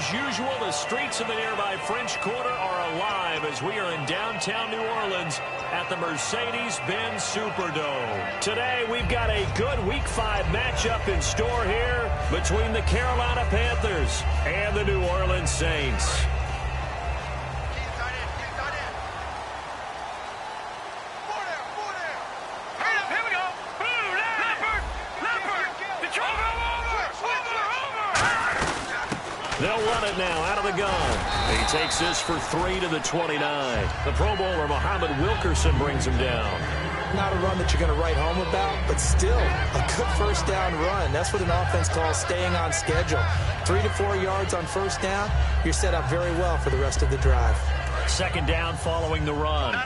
As usual, the streets of the nearby French Quarter are alive as we are in downtown New Orleans at the Mercedes-Benz Superdome. Today, we've got a good Week 5 matchup in store here between the Carolina Panthers and the New Orleans Saints. They'll run it now out of the gun. He takes this for 3 to the 29. The Pro Bowler Muhammad Wilkerson brings him down. Not a run that you're going to write home about, but still a good first down run. That's what an offense calls staying on schedule. 3 to 4 yards on first down, you're set up very well for the rest of the drive. Second down following the run. No.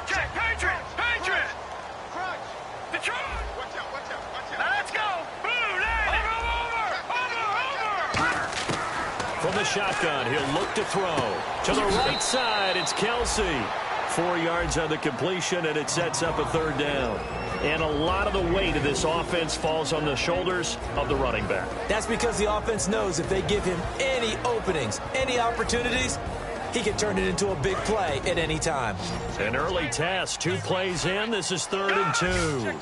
Check. Patriot. Detroit. Watch out. Now let's go. From the shotgun, he'll look to throw. To the right side, it's Kelsey. 4 yards on the completion, and it sets up a third down. And a lot of the weight of this offense falls on the shoulders of the running back. That's because the offense knows if they give him any openings, any opportunities, he can turn it into a big play at any time. An early test, 2 plays in. This is 3rd and 2.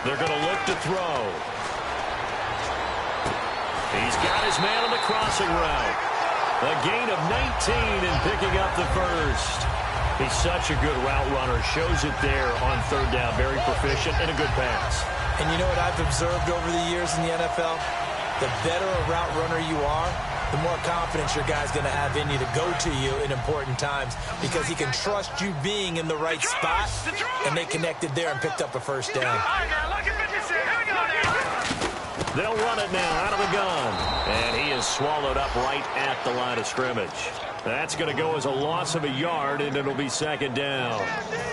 They're going to look to throw. He's got his man on the crossing route. A gain of 19 and picking up the first. He's such a good route runner. Shows it there on 3rd down. Very proficient and a good pass. And you know what I've observed over the years in the NFL? The better a route runner you are, the more confidence your guy's going to have in you to go to you in important times because he can trust you being in the right spot, and they connected there and picked up a first down. They'll run it now out of the gun, and he is swallowed up right at the line of scrimmage. That's going to go as a loss of a yard, and it'll be 2nd down.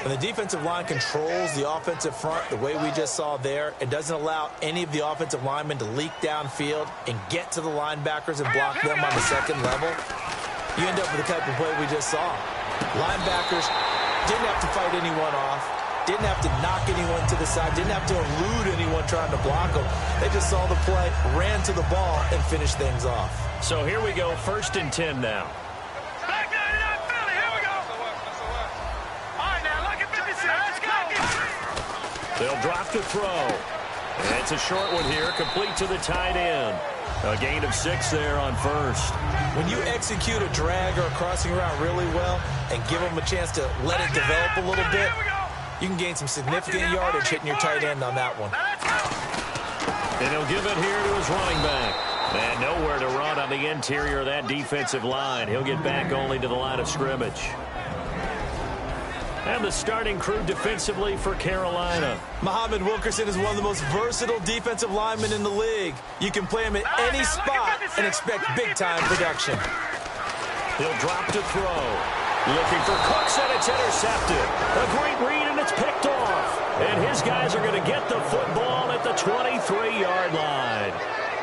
When the defensive line controls the offensive front the way we just saw there, it doesn't allow any of the offensive linemen to leak downfield and get to the linebackers and block them on the second level. You end up with the type of play we just saw. Linebackers didn't have to fight anyone off, didn't have to knock anyone to the side, didn't have to elude anyone trying to block them. They just saw the play, ran to the ball, and finished things off. So here we go, 1st and 10 now. They'll drop to throw. And it's a short one here, complete to the tight end. A gain of 6 there on 1st. When you execute a drag or a crossing route really well and give them a chance to let it develop a little bit, you can gain some significant yardage hitting your tight end on that one. And he'll give it here to his running back. And nowhere to run on the interior of that defensive line. He'll get back only to the line of scrimmage. And the starting crew defensively for Carolina. Muhammad Wilkerson is one of the most versatile defensive linemen in the league. You can play him at any spot and expect big-time production. He'll drop to throw. Looking for Cooks, and it's intercepted. A great read, and it's picked off. And his guys are going to get the football at the 23-yard line.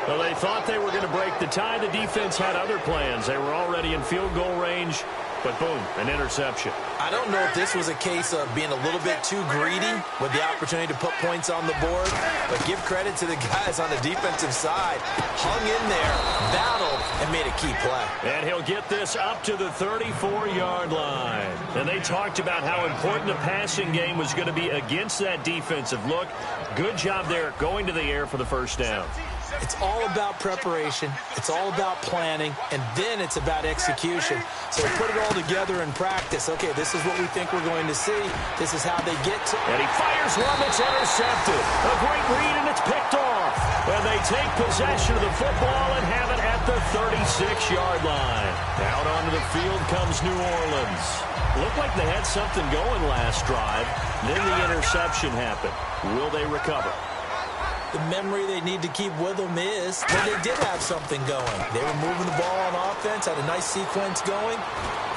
Well, they thought they were going to break the tie. The defense had other plans. They were already in field goal range. But boom, an interception. I don't know if this was a case of being a little bit too greedy with the opportunity to put points on the board, but give credit to the guys on the defensive side. Hung in there, battled, and made a key play. And he'll get this up to the 34-yard line. And they talked about how important the passing game was going to be against that defensive look. Good job there going to the air for the first down. It's all about preparation. It's all about planning. And then it's about execution. So we put it all together in practice. Okay, this is what we think we're going to see. This is how they get to... And he fires one that's intercepted. A great read, and it's picked off. And they take possession of the football and have it at the 36-yard line. Out onto the field comes New Orleans. Looked like they had something going last drive. Then the interception happened. Will they recover? The memory they need to keep with them is that they did have something going. They were moving the ball on offense, had a nice sequence going.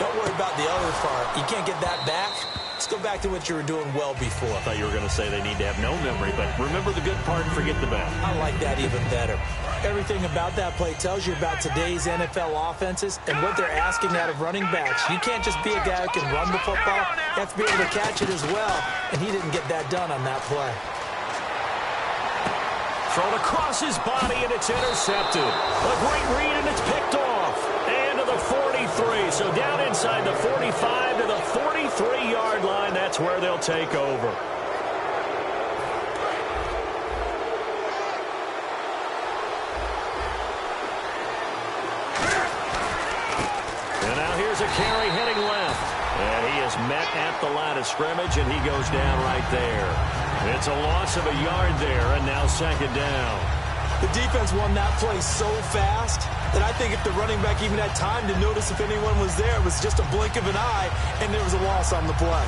Don't worry about the other part. You can't get that back. Let's go back to what you were doing well before. I thought you were going to say they need to have no memory, but remember the good part and forget the bad. I like that even better. Everything about that play tells you about today's NFL offenses and what they're asking out of running backs. You can't just be a guy who can run the football. You have to be able to catch it as well, and he didn't get that done on that play. Thrown across his body, and it's intercepted. A great read, and it's picked off. And to the 43. So down inside the 45 to the 43-yard line. That's where they'll take over. And now here's a carry heading left. And he is met at the line of scrimmage, and he goes down right there. It's a loss of a yard there, and now second down. The defense won that play so fast that I think if the running back even had time to notice if anyone was there, it was just a blink of an eye, and there was a loss on the play.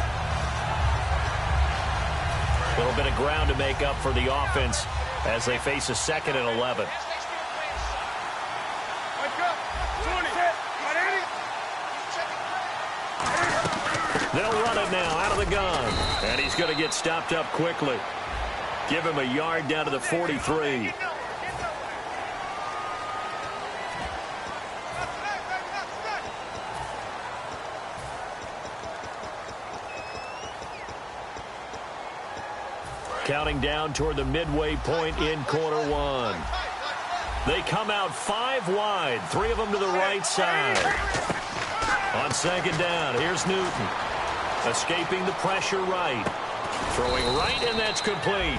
A little bit of ground to make up for the offense as they face a 2nd and 11. They'll run it now out of the gun. And he's going to get stopped up quickly. Give him a yard down to the 43. Counting down toward the midway point in quarter one. They come out 5 wide, 3 of them to the right side. On second down, here's Newton. Escaping the pressure right. Throwing right, and that's complete.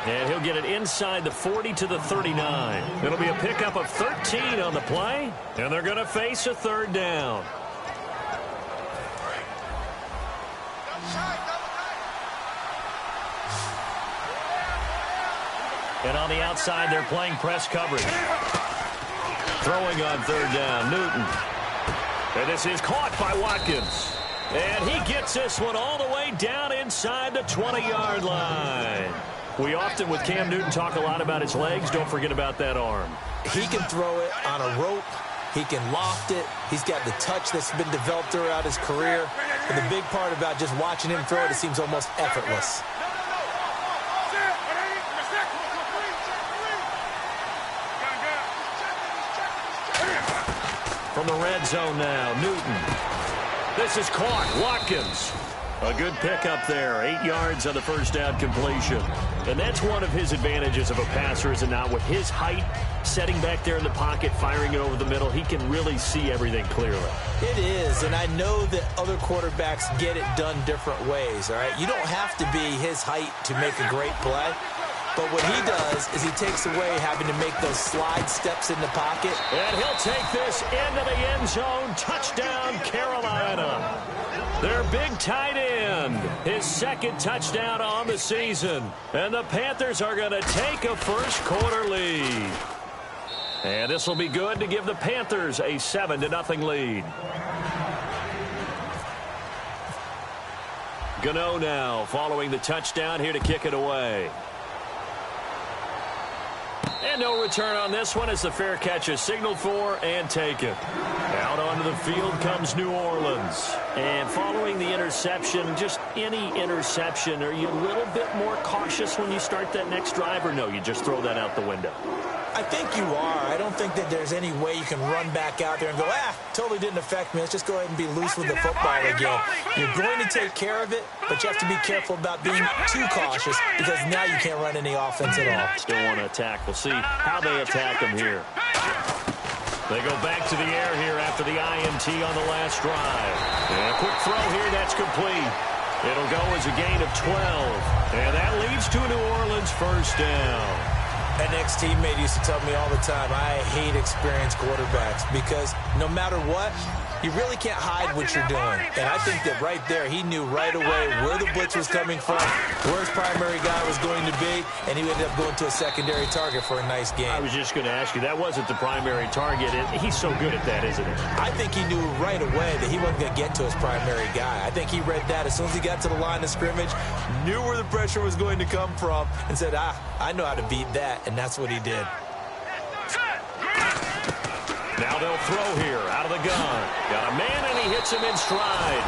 And he'll get it inside the 40 to the 39. It'll be a pickup of 13 on the play, and they're going to face a 3rd down. And on the outside, they're playing press coverage. Throwing on 3rd down, Newton. And this is caught by Watkins. And he gets this one all the way down inside the 20-yard line. We often, with Cam Newton, talk a lot about his legs. Don't forget about that arm. He can throw it on a rope. He can loft it. He's got the touch that's been developed throughout his career. And the big part about just watching him throw it seems almost effortless. From the red zone now, Newton. This is caught. Watkins. A good pickup there. 8 yards on the first down completion. And that's one of his advantages of a passer, is it not? With his height, setting back there in the pocket, firing it over the middle, he can really see everything clearly. It is, and I know that other quarterbacks get it done different ways, all right? You don't have to be his height to make a great play. But what he does is he takes away having to make those slide steps in the pocket. And he'll take this into the end zone. Touchdown, Carolina. Their big tight end. His 2nd touchdown on the season. And the Panthers are going to take a first quarter lead. And this will be good to give the Panthers a 7-0 lead. Gano now following the touchdown here to kick it away. And no return on this one as the fair catch is signaled for and taken. Out onto the field comes New Orleans. And following the interception, just any interception, are you a little bit more cautious when you start that next drive, or no, you just throw that out the window? I think you are. I don't think that there's any way you can run back out there and go, totally didn't affect me. Let's just go ahead and be loose with the football again. You're going to take care of it, but you have to be careful about being too cautious because now you can't run any offense at all. Still want to attack. We'll see how they attack them here. They go back to the air here after the INT on the last drive. And a quick throw here, that's complete. It'll go as a gain of 12. And that leads to a New Orleans first down. An ex-teammate used to tell me all the time, I hate experienced quarterbacks because no matter what, you really can't hide what you're doing. And I think that right there, he knew right away where the blitz was coming from, where his primary guy was going to be, and he ended up going to a secondary target for a nice game. I was just going to ask you, that wasn't the primary target. He's so good at that, isn't he? I think he knew right away that he wasn't going to get to his primary guy. I think he read that as soon as he got to the line of scrimmage, knew where the pressure was going to come from, and said, I know how to beat that, and that's what he did. Now they'll throw here out of the gun. Got a man, and he hits him in stride.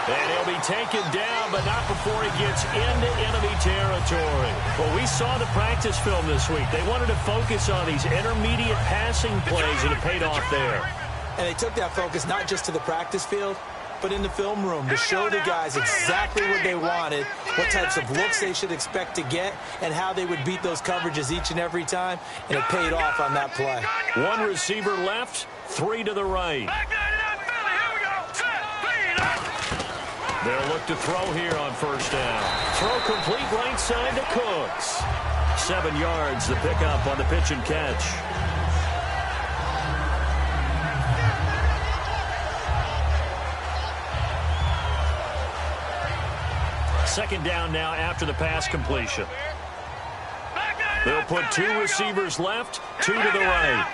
And he'll be taken down, but not before he gets into enemy territory. Well, we saw the practice film this week. They wanted to focus on these intermediate passing plays, and it paid off there. And they took that focus not just to the practice field, but in the film room to show the guys exactly what they wanted, what types of looks they should expect to get, and how they would beat those coverages each and every time, and it paid off on that play. One receiver left, 3 to the right. They'll look to throw here on first down. Throw complete right side to Cooks. 7 yards, the pickup on the pitch and catch. Second down now after the pass completion. They'll put 2 receivers left, 2 to the right.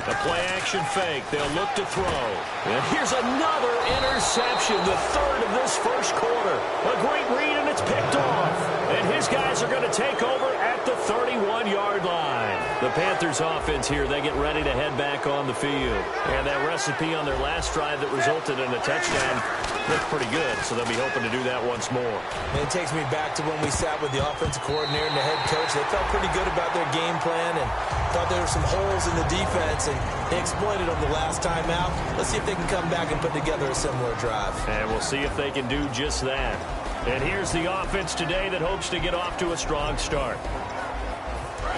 A play-action fake. They'll look to throw. And here's another interception, the 3rd of this first quarter. A great read, and it's picked off. And his guys are going to take over at the 31-yard line. The Panthers offense here, they get ready to head back on the field. And that recipe on their last drive that resulted in a touchdown looked pretty good, so they'll be hoping to do that once more. And it takes me back to when we sat with the offensive coordinator and the head coach. They felt pretty good about their game plan and thought there were some holes in the defense, and they exploited them the last time out. Let's see if they can come back and put together a similar drive. And we'll see if they can do just that. And here's the offense today that hopes to get off to a strong start.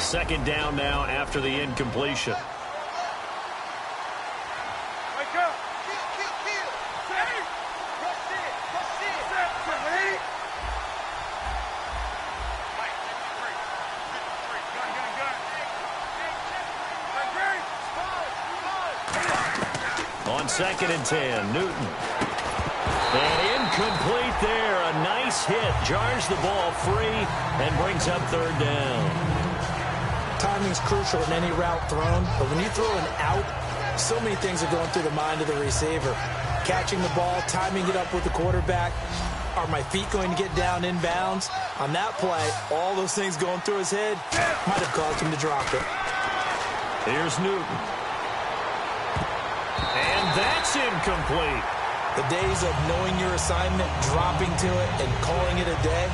Second down now after the incompletion. On 2nd and 10, Newton. And incomplete there. A nice hit. Jars the ball free and brings up 3rd down. Timing's crucial in any route thrown, but when you throw an out, so many things are going through the mind of the receiver. Catching the ball, timing it up with the quarterback. Are my feet going to get down inbounds? On that play, all those things going through his head might have caused him to drop it. Here's Newton. And that's incomplete. The days of knowing your assignment, dropping to it, and calling it a day,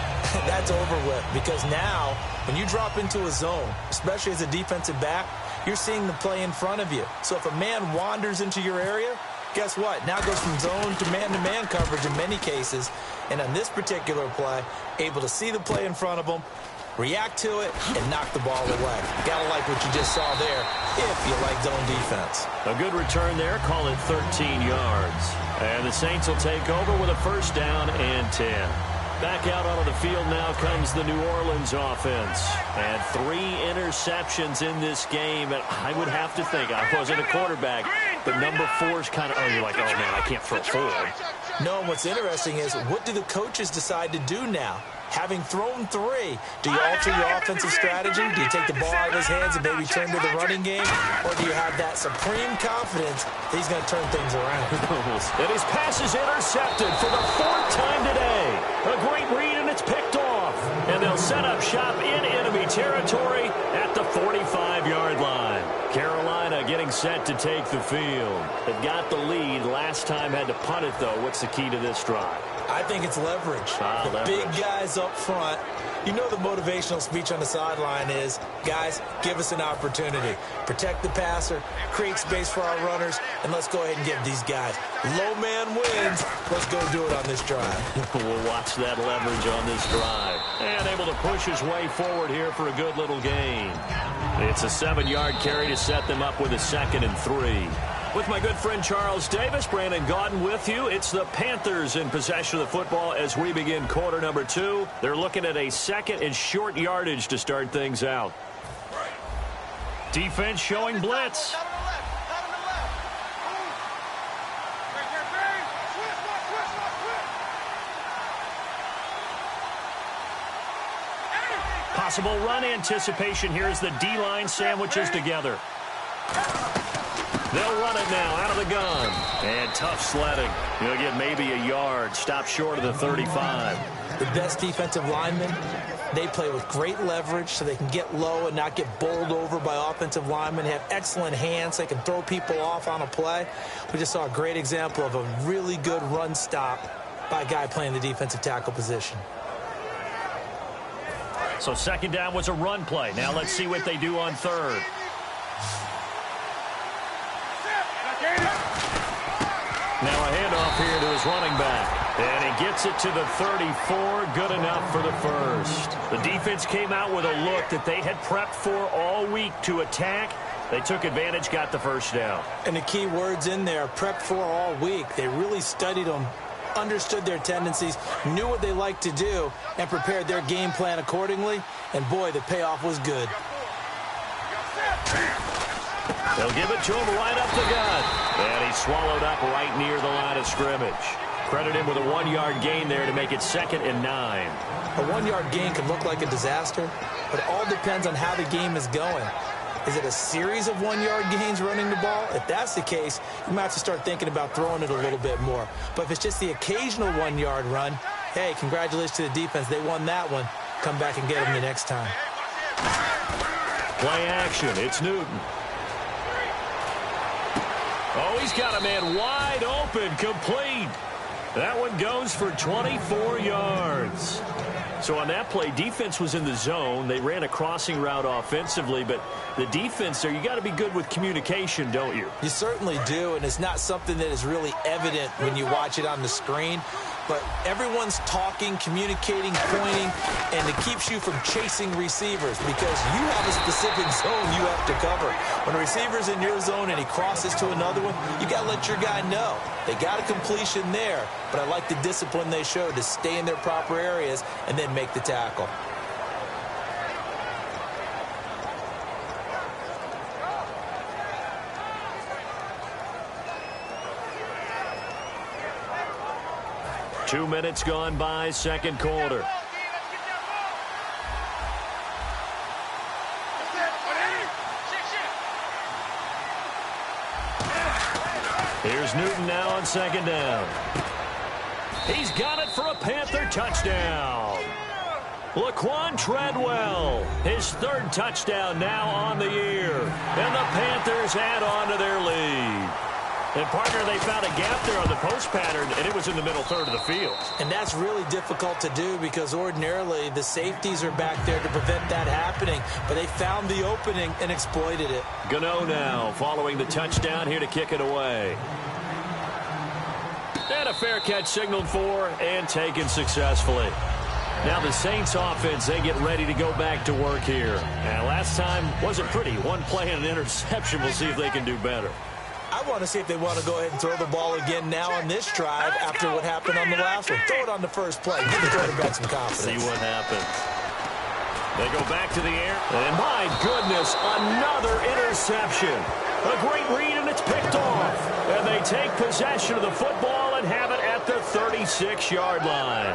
that's over with. Because now, when you drop into a zone, especially as a defensive back, you're seeing the play in front of you. So if a man wanders into your area, guess what? Now it goes from zone to man coverage in many cases. And on this particular play, able to see the play in front of him, react to it, and knock the ball away. Gotta like what you just saw there if you like zone defense. A good return there, call it 13 yards. And the Saints will take over with a first down and 10. Back out onto the field now comes the New Orleans offense. And 3 interceptions in this game. And I would have to think, I wasn't a quarterback, but number 4's kind of, you're like, oh man, I can't throw 4. No, and what's interesting is, what do the coaches decide to do now? Having thrown 3, do you alter your offensive strategy? Do you take the ball out of his hands and maybe turn to the running game? Or do you have that supreme confidence that he's going to turn things around? And his pass is intercepted for the 4th time today. A great read, and it's picked off. And they'll set up shop in enemy territory at the 45-yard line. Carolina getting set to take the field. They've got the lead. Last time had to punt it, though. What's the key to this drive? I think it's leverage. The big guys up front. You know the motivational speech on the sideline is, guys, give us an opportunity. Protect the passer, create space for our runners, and let's go ahead and give these guys. Low man wins. Let's go do it on this drive. We'll watch that leverage on this drive. And able to push his way forward here for a good little gain. It's a 7-yard carry to set them up with a 2nd and 3. With my good friend Charles Davis, Brandon Gaudin with you. It's the Panthers in possession of the football as we begin quarter number 2. They're looking at a 2nd and short yardage to start things out. Defense showing blitz. Possible run anticipation here as the D-line sandwiches together. They'll run it now out of the gun. And tough sledding. He'll get maybe a yard. Stop short of the 35. The best defensive linemen, they play with great leverage so they can get low and not get bowled over by offensive linemen. They have excellent hands. They can throw people off on a play. We just saw a great example of a really good run stop by a guy playing the defensive tackle position. So 2nd down was a run play. Now let's see what they do on 3rd. Now his running back. And he gets it to the 34. Good enough for the first. The defense came out with a look that they had prepped for all week to attack. They took advantage, got the first down. And the key words in there, prepped for all week. They really studied them, understood their tendencies, knew what they liked to do, and prepared their game plan accordingly. And, boy, the payoff was good. They'll give it to him right up the gut. And he's swallowed up right near the line of scrimmage. Credit him with a 1-yard gain there to make it 2nd and 9. A 1-yard gain can look like a disaster, but it all depends on how the game is going. Is it a series of 1-yard gains running the ball? If that's the case, you might have to start thinking about throwing it a little bit more. But if it's just the occasional 1-yard run, hey, congratulations to the defense. They won that one. Come back and get them the next time. Play action. It's Newton. Oh, he's got a man wide open, complete. That one goes for 24 yards. So on that play, defense was in the zone. They ran a crossing route offensively, but the defense there, you got to be good with communication, don't you? You certainly do, and it's not something that is really evident when you watch it on the screen. But everyone's talking, communicating, pointing, and it keeps you from chasing receivers because you have a specific zone you have to cover. When a receiver's in your zone and he crosses to another one, you got to let your guy know. They got a completion there, but I like the discipline they showed to stay in their proper areas and then make the tackle. Two minutes gone by, second quarter. Here's Newton now on second down. He's got it for a Panther touchdown. Laquan Treadwell, his 3rd touchdown now on the year. And the Panthers add on to their lead. And, partner, they found a gap there on the post pattern, and it was in the middle third of the field. And that's really difficult to do because ordinarily the safeties are back there to prevent that happening. But they found the opening and exploited it. Gano now following the touchdown here to kick it away. And a fair catch signaled for and taken successfully. Now the Saints offense, they get ready to go back to work here. And last time wasn't pretty. One play and an interception. We'll see if they can do better. I want to see if they want to go ahead and throw the ball again now on this drive after what happened on the last one. Throw it on the first play. Give the quarterback some confidence. See what happens. They go back to the air. And my goodness, another interception. A great read, and it's picked off. And they take possession of the football and have it at the 36-yard line.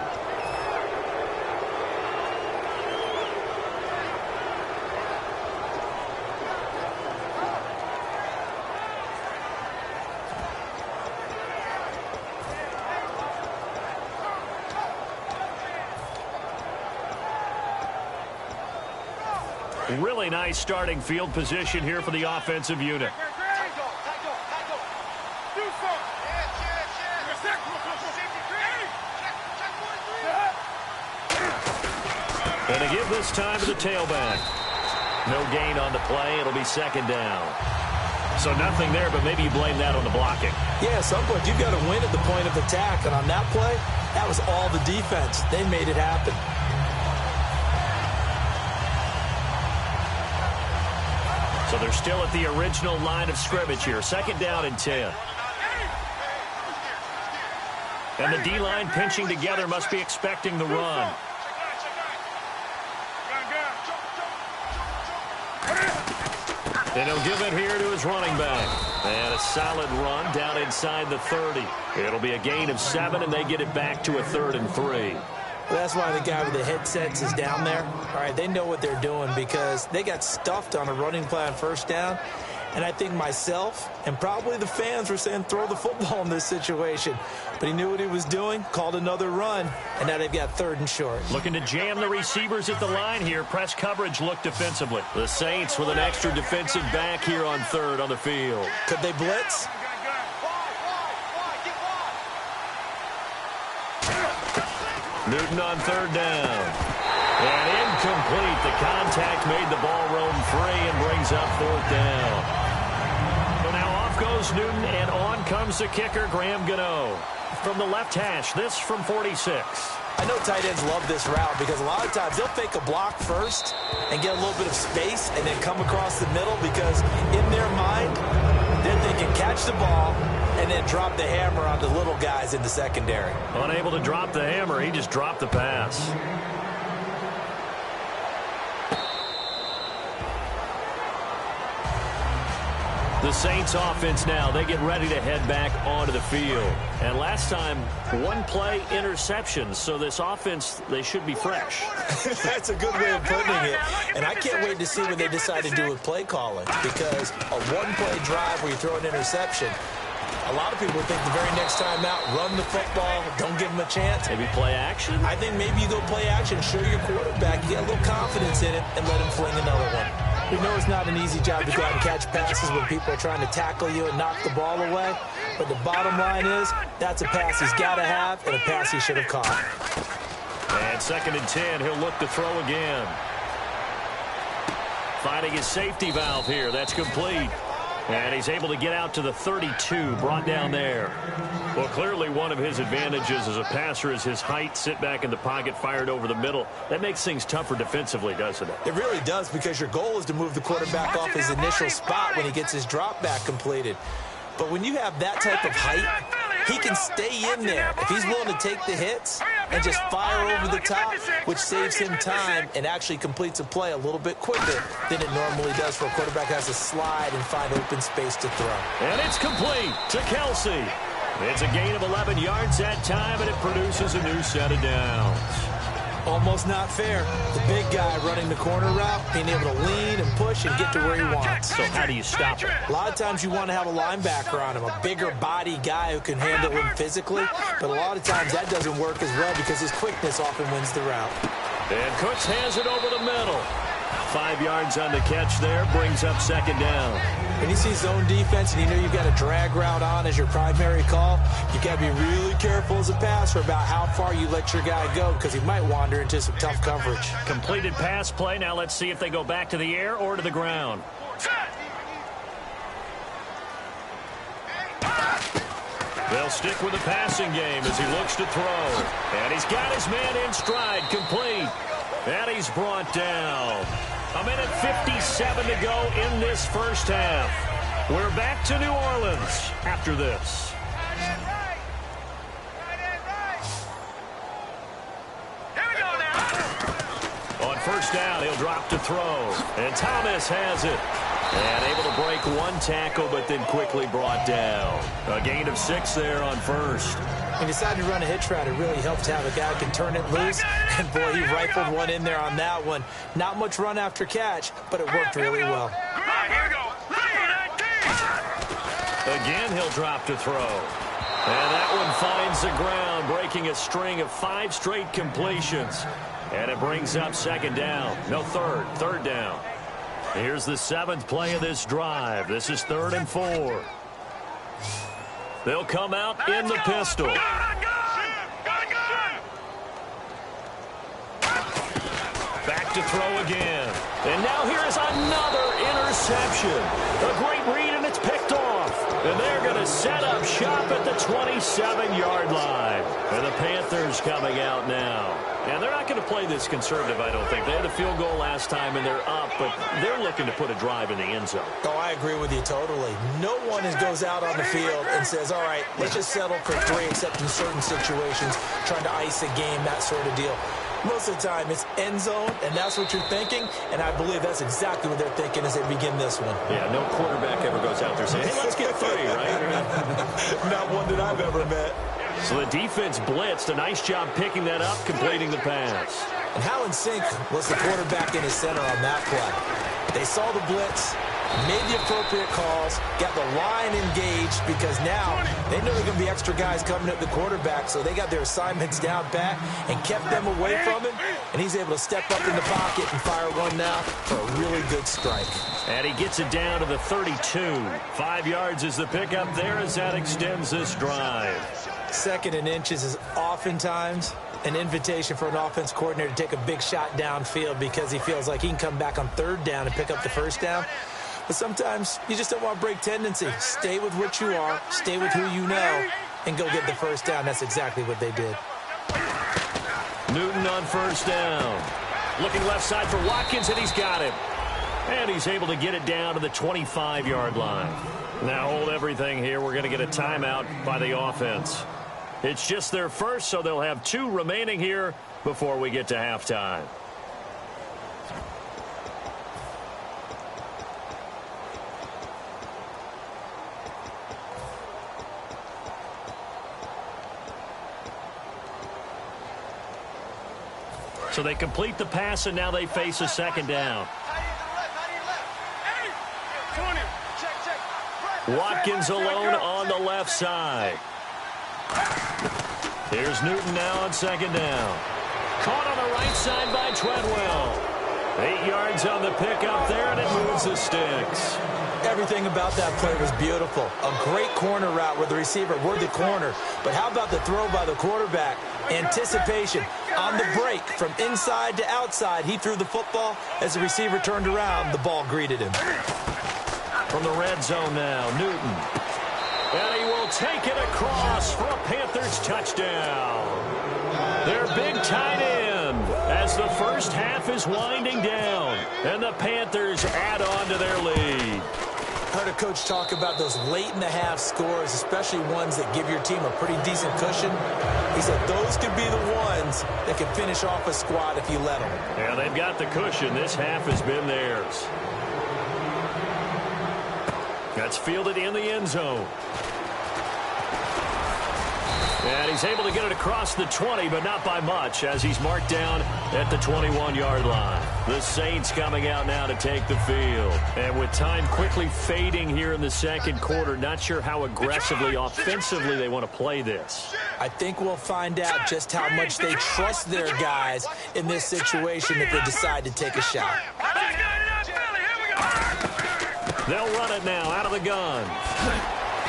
Really nice starting field position here for the offensive unit. And to give this time to the tailback. No gain on the play. It'll be 2nd down. So nothing there, but maybe you blame that on the blocking. Yeah, at some point you've got to win at the point of attack. And on that play, that was all the defense. They made it happen. So they're still at the original line of scrimmage here. 2nd down and 10. And the D-line pinching together must be expecting the run. And he'll give it here to his running back. And a solid run down inside the 30. It'll be a gain of 7, and they get it back to a 3rd and 3. Well, that's why the guy with the headsets is down there. All right, they know what they're doing because they got stuffed on a running play on 1st down. And I think myself and probably the fans were saying throw the football in this situation. But he knew what he was doing, called another run, and now they've got 3rd and short. Looking to jam the receivers at the line here. Press coverage look defensively. The Saints with an extra defensive back here on 3rd on the field. Could they blitz? Newton on 3rd down. And incomplete. The contact made the ball roam free and brings up 4th down. So now off goes Newton, and on comes the kicker, Graham Gano. from the left hash. This from 46. I know tight ends love this route because a lot of times they'll fake a block first and get a little bit of space and then come across the middle because in their mind, then they can catch the ball and then drop the hammer on the little guys in the secondary. Unable to drop the hammer, he just dropped the pass. The Saints offense now, they get ready to head back onto the field. And last time, one play interceptions, so this offense, they should be fresh. That's a good way of putting it. And I can't wait to see what they decide to do with play calling because a one-play drive where you throw an interception, a lot of people think the very next time out, run the football, don't give them a chance. Maybe play action? I think maybe you go play action, show your quarterback, you get a little confidence in it, and let him fling another one. We know it's not an easy job to go out and catch passes when people are trying to tackle you and knock the ball away. But the bottom line is, that's a pass he's got to have and a pass he should have caught. And 2nd and 10, he'll look to throw again. Finding his safety valve here. That's complete. And he's able to get out to the 32, brought down there. Well, clearly one of his advantages as a passer is his height, sit back in the pocket, fired over the middle. That makes things tougher defensively, doesn't it? It really does because your goal is to move the quarterback off his initial spot when he gets his drop back completed. But when you have that type of height, he can stay in there. If he's willing to take the hits and just fire over the top, which saves him time and actually completes a play a little bit quicker than it normally does for a quarterback who has to slide and find open space to throw. And it's complete to Kelsey. It's a gain of 11 yards that time, and it produces a new set of downs. Almost not fair. The big guy running the corner route, being able to lean and push and get to where he wants. So how do you stop it? A lot of times you want to have a linebacker on him, a bigger body guy who can handle him physically, but a lot of times that doesn't work as well because his quickness often wins the route. And Cooks has it over the middle. 5 yards on the catch there, brings up 2nd down. When you see zone defense and you know you've got a drag route on as your primary call, you've got to be really careful as a passer about how far you let your guy go because he might wander into some tough coverage. Completed pass play. Now let's see if they go back to the air or to the ground. They'll stick with the passing game as he looks to throw. And he's got his man in stride, complete. And he's brought down. 1:57 to go in this first half. We're back to New Orleans after this. Here we go now. On 1st down, he'll drop to throw. And Thomas has it. And able to break one tackle, but then quickly brought down. A gain of 6 there on 1st. He decided to run a hitch route. It really helps to have a guy who can turn it loose. And, boy, he rifled one in there on that one. Not much run after catch, but it worked really well. All right, here we go. Again, he'll drop to throw. And that one finds the ground, breaking a string of 5 straight completions. And it brings up 2nd down. No, 3rd down. Here's the 7th play of this drive. This is 3rd and 4. They'll come out in the pistol. Back to throw again. And now here is another interception. A great read, and it's picked off. And they're going to set up shop at the 27-yard line. And the Panthers coming out now. And they're not going to play this conservative, I don't think. They had a field goal last time, and they're up, but they're looking to put a drive in the end zone. Oh, I agree with you totally. No one goes out on the field and says, all right, let's just settle for 3, except in certain situations, trying to ice a game, that sort of deal. Most of the time, it's end zone, and that's what you're thinking, and I believe that's exactly what they're thinking as they begin this one. Yeah, no quarterback ever goes out there saying, hey, let's get 3, right? Not one that I've ever met. So the defense blitzed. A nice job picking that up, completing the pass. And how in sync was the quarterback in his center on that play? They saw the blitz, made the appropriate calls, got the line engaged because now they know there are going to be extra guys coming at the quarterback, so they got their assignments down pat and kept them away from him, and he's able to step up in the pocket and fire one now for a really good strike. And he gets it down to the 32. 5 yards is the pickup there as that extends this drive. 2nd and inches is oftentimes an invitation for an offense coordinator to take a big shot downfield because he feels like he can come back on 3rd down and pick up the 1st down. But sometimes you just don't want to break tendency. Stay with what you are. Stay with who you know. and go get the first down. That's exactly what they did. Newton on first down. Looking left side for Watkins, and he's got him. And he's able to get it down to the 25-yard line. Now hold everything here. We're going to get a timeout by the offense. It's just their first, so they'll have 2 remaining here before we get to halftime. So they complete the pass, and now they face a second down. Watkins alone on the left side. Here's Newton now on second down. Caught on the right side by Treadwell. 8 yards on the pickup there, and it moves the sticks. Everything about that play was beautiful. A great corner route where the receiver were the corner. But how about the throw by the quarterback? Anticipation on the break from inside to outside. He threw the football. As the receiver turned around, the ball greeted him. From the red zone now, Newton. And he will take it across for a Panthers touchdown. Their big tight end as the first half is winding down. And the Panthers add on to their lead. Heard a coach talk about those late-in-the-half scores, especially ones that give your team a pretty decent cushion. He said those could be the ones that can finish off a squad if you let them. Yeah, they've got the cushion. This half has been theirs. That's fielded in the end zone. And he's able to get it across the 20, but not by much, as he's marked down at the 21-yard line. The Saints coming out now to take the field. And with time quickly fading here in the second quarter, not sure how aggressively, offensively they want to play this. I think we'll find out just how much they trust their guys in this situation if they decide to take a shot. They'll run it now out of the gun.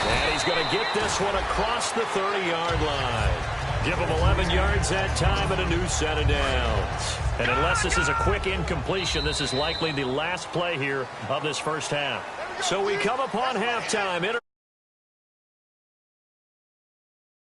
And he's going to get this one across the 30-yard line. Give him 11 yards that time and a new set of downs. And unless this is a quick incompletion, this is likely the last play here of this first half. So we come upon halftime.